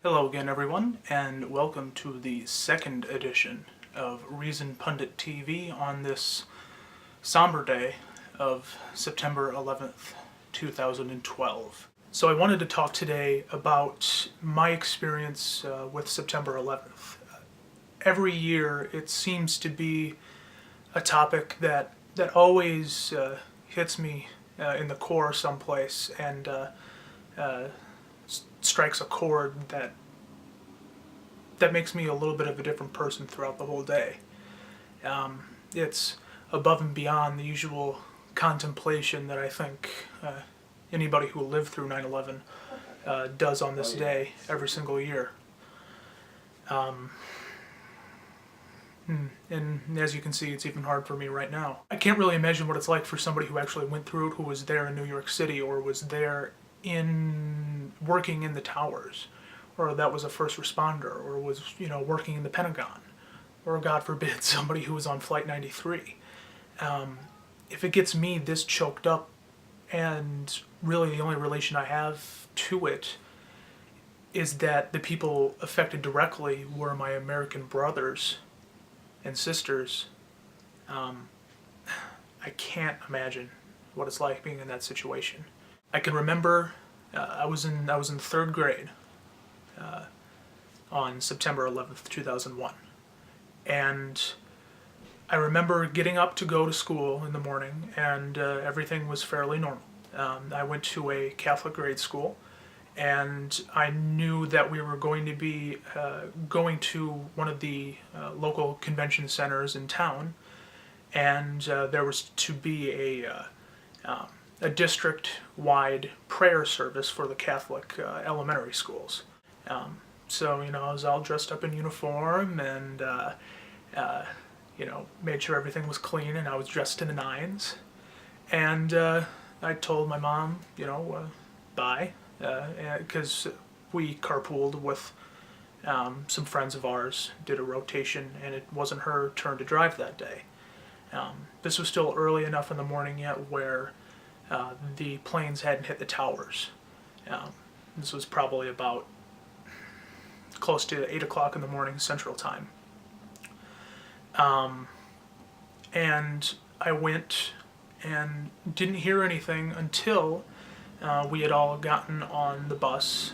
Hello again, everyone, and welcome to the second edition of Reason Pundit TV on this somber day of September 11th, 2012. So I wanted to talk today about my experience with September 11th. Every year it seems to be a topic that always hits me in the core someplace and strikes a chord that makes me a little bit of a different person throughout the whole day. It's above and beyond the usual contemplation that I think anybody who lived through 9/11 does on this day every single year. And as you can see, it's even hard for me right now. I can't really imagine what it's like for somebody who actually went through it, who was there in New York City, or was there working in the towers, or that was a first responder, or was, working in the Pentagon, or God forbid, somebody who was on Flight 93. If it gets me this choked up, and really the only relation I have to it is that the people affected directly were my American brothers and sisters, I can't imagine what it's like being in that situation. I can remember I was in third grade on September 11th, 2001, and I remember getting up to go to school in the morning, and everything was fairly normal. I went to a Catholic grade school, and I knew that we were going to be going to one of the local convention centers in town, and there was to be a district-wide prayer service for the Catholic elementary schools. So, I was all dressed up in uniform and, made sure everything was clean, and I was dressed to the nines. And I told my mom, bye, because we carpooled with some friends of ours, did a rotation, and it wasn't her turn to drive that day. This was still early enough in the morning yet where the planes hadn't hit the towers. This was probably about close to 8 o'clock in the morning Central Time. And I went and didn't hear anything until we had all gotten on the bus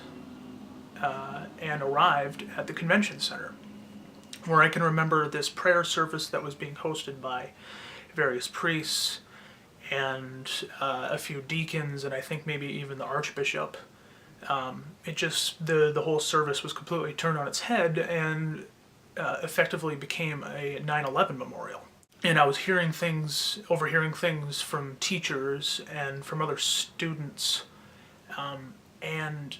and arrived at the convention center, where I can remember this prayer service that was being hosted by various priests and a few deacons, and I think maybe even the archbishop. The whole service was completely turned on its head and effectively became a 9/11 memorial. And I was overhearing things from teachers and from other students, and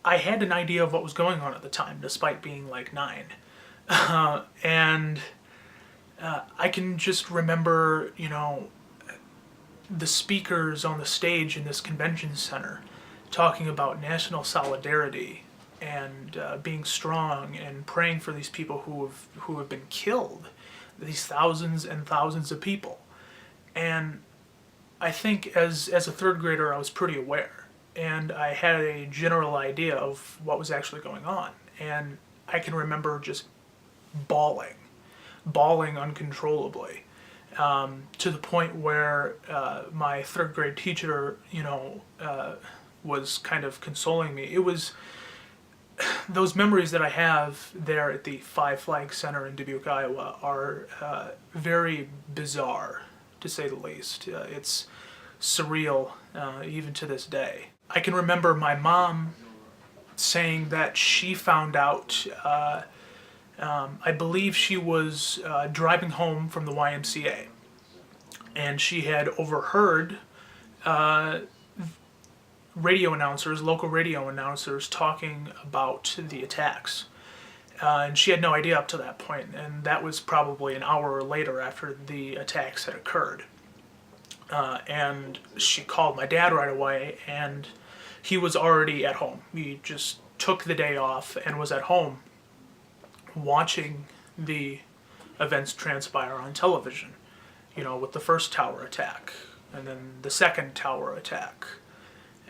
I had an idea of what was going on at the time, despite being like 9. And I can just remember, the speakers on the stage in this convention center talking about national solidarity and being strong and praying for these people who have been killed, these thousands and thousands of people. And I think as a third grader I was pretty aware, and I had a general idea of what was actually going on. And I can remember just bawling uncontrollably, to the point where my third grade teacher, was kind of consoling me. It was those memories that I have there at the Five Flag Center in Dubuque, Iowa, are very bizarre, to say the least. It's surreal, even to this day. I can remember my mom saying that she found out, I believe she was driving home from the YMCA, and she had overheard local radio announcers talking about the attacks. And she had no idea up to that point, and that was probably an hour later after the attacks had occurred. And she called my dad right away, and he was already at home. He just took the day off and was at home watching the events transpire on television, with the first tower attack, and then the second tower attack,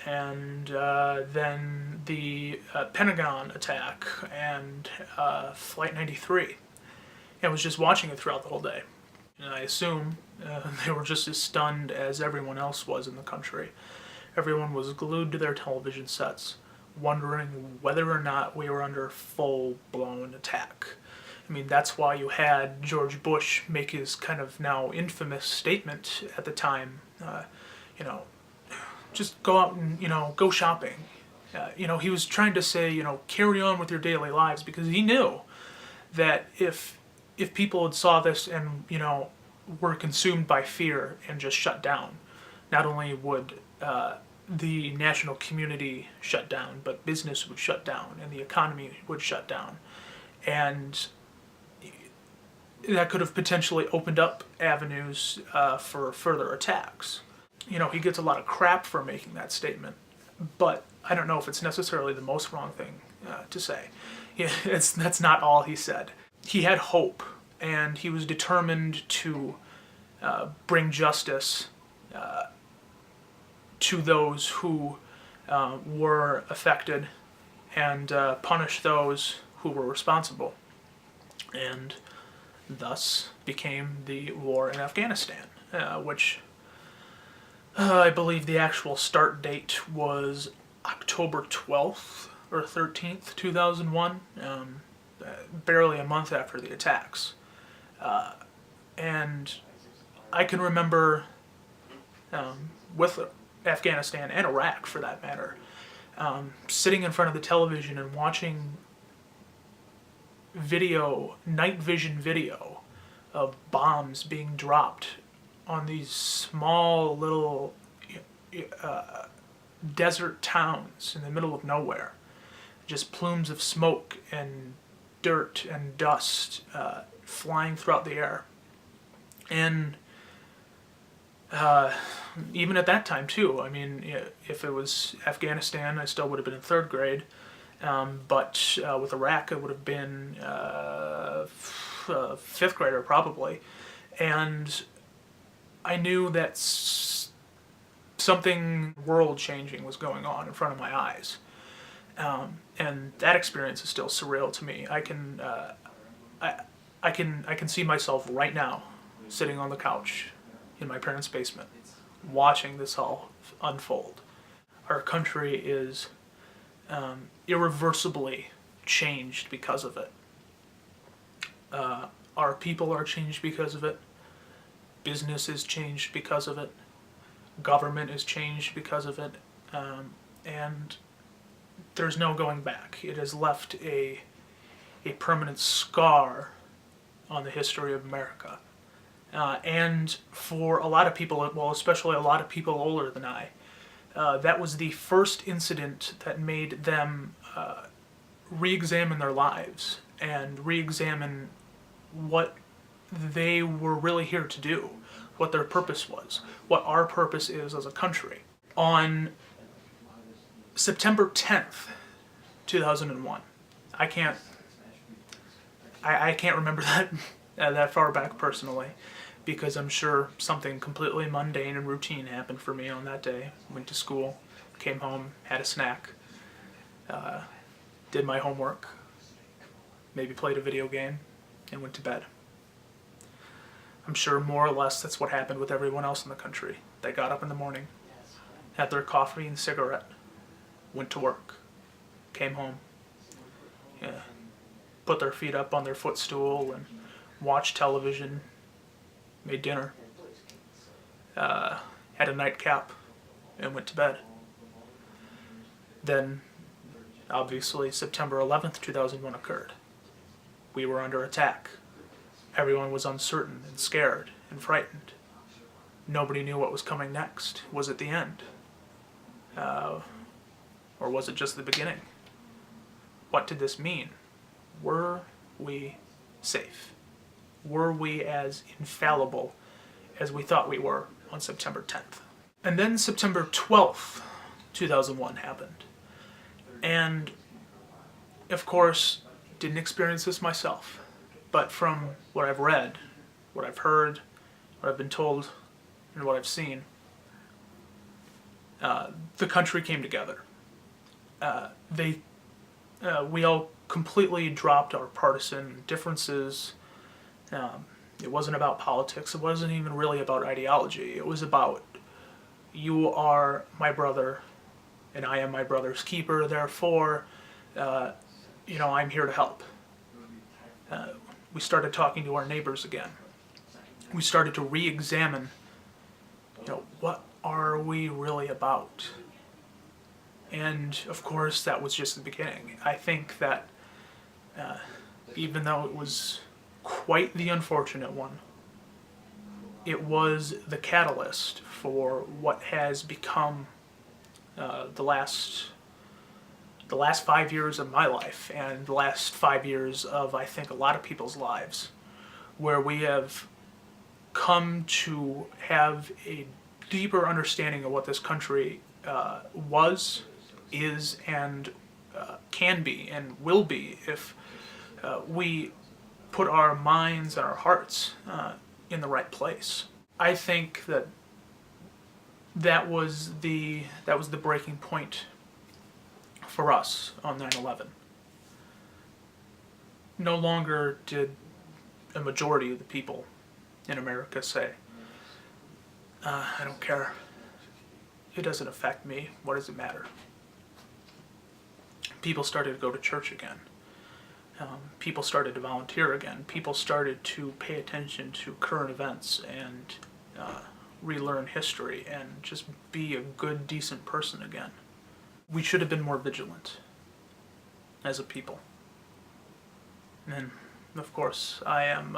and then the Pentagon attack, and Flight 93. I was just watching it throughout the whole day. And I assume they were just as stunned as everyone else was in the country. Everyone was glued to their television sets, wondering whether or not we were under full-blown attack. I mean, that's why you had George Bush make his kind of now infamous statement at the time, just go out and, go shopping. He was trying to say, carry on with your daily lives, because he knew that if people had saw this and, were consumed by fear and just shut down, not only would the national community shut down, but business would shut down and the economy would shut down. And that could have potentially opened up avenues for further attacks. He gets a lot of crap for making that statement, but I don't know if it's necessarily the most wrong thing to say. That's not all he said. He had hope, and he was determined to bring justice to those who were affected and punish those who were responsible, and thus became the war in Afghanistan, which I believe the actual start date was October 12th or 13th, 2001, barely a month after the attacks. And I can remember, with Afghanistan and Iraq for that matter, sitting in front of the television and watching night vision video of bombs being dropped on these small little desert towns in the middle of nowhere. Just plumes of smoke and dirt and dust flying throughout the air. And even at that time too, I mean, if it was Afghanistan, I still would have been in third grade. But with Iraq, it would have been fifth grader probably. And I knew that something world-changing was going on in front of my eyes. And that experience is still surreal to me. I can see myself right now sitting on the couch in my parents' basement watching this all unfold. Our country is irreversibly changed because of it. Our people are changed because of it. Business is changed because of it. Government is changed because of it. And there's no going back. It has left a permanent scar on the history of America. And for a lot of people, well, especially a lot of people older than I, that was the first incident that made them re-examine their lives and re-examine what they were really here to do, what their purpose was, what our purpose is as a country. On September 10th, 2001, I can't remember that far back personally, because I'm sure something completely mundane and routine happened for me on that day. Went to school, came home, had a snack, did my homework, maybe played a video game, and went to bed. I'm sure more or less that's what happened with everyone else in the country. They got up in the morning, had their coffee and cigarette, went to work, came home, put their feet up on their footstool and watched television, made dinner, had a nightcap, and went to bed. Then, obviously, September 11th, 2001 occurred. We were under attack. Everyone was uncertain and scared and frightened. Nobody knew what was coming next. Was it the end? Or was it just the beginning? What did this mean? Were we safe? Were we as infallible as we thought we were on September 10th? And then September 12th, 2001 happened. And, of course, didn't experience this myself. But from what I've read, what I've heard, what I've been told, and what I've seen, the country came together. We all completely dropped our partisan differences. It wasn't about politics. It wasn't even really about ideology. It was about, you are my brother, and I am my brother's keeper. Therefore, I'm here to help. We started talking to our neighbors again. We started to re-examine, what are we really about? And of course, that was just the beginning. I think that even though it was quite the unfortunate one, it was the catalyst for what has become the last 5 years of my life, and the last 5 years of, I think, a lot of people's lives, where we have come to have a deeper understanding of what this country was, is, and can be, and will be, if we put our minds and our hearts in the right place. I think that was the breaking point for us on 9/11. No longer did a majority of the people in America say, I don't care. It doesn't affect me. What does it matter? People started to go to church again. People started to volunteer again. People started to pay attention to current events and relearn history and just be a good, decent person again. We should have been more vigilant as a people. And of course, I am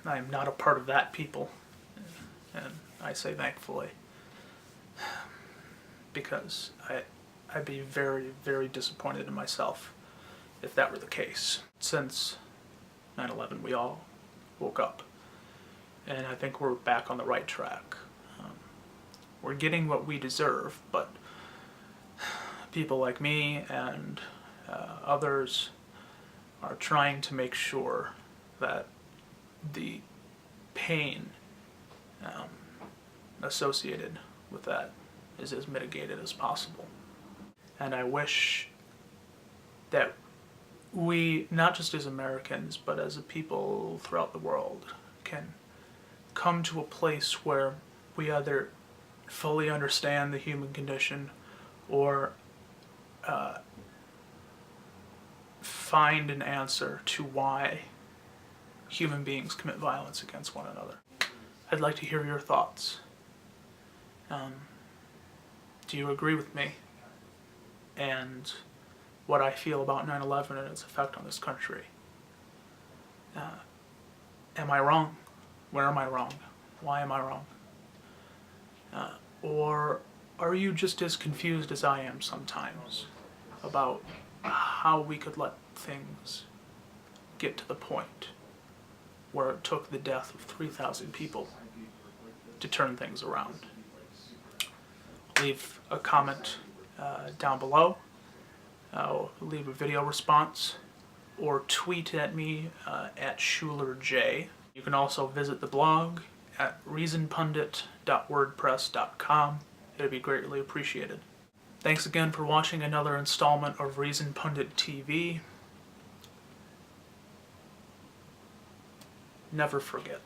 not a part of that people, and I say thankfully, because I'd be very, very disappointed in myself if that were the case. Since 9/11, we all woke up, and I think we're back on the right track. We're getting what we deserve, but people like me and others are trying to make sure that the pain associated with that is as mitigated as possible. And I wish that we, not just as Americans, but as a people throughout the world, can come to a place where we either fully understand the human condition or find an answer to why human beings commit violence against one another. I'd like to hear your thoughts. Do you agree with me and what I feel about 9/11 and its effect on this country? Am I wrong? Where am I wrong? Why am I wrong? Or are you just as confused as I am sometimes about how we could let things get to the point where it took the death of 3,000 people to turn things around? Leave a comment down below, leave a video response, or tweet at me at SchulerJ. You can also visit the blog at reasonpundit.wordpress.com. It would be greatly appreciated. Thanks again for watching another installment of Reason Pundit TV. Never forget.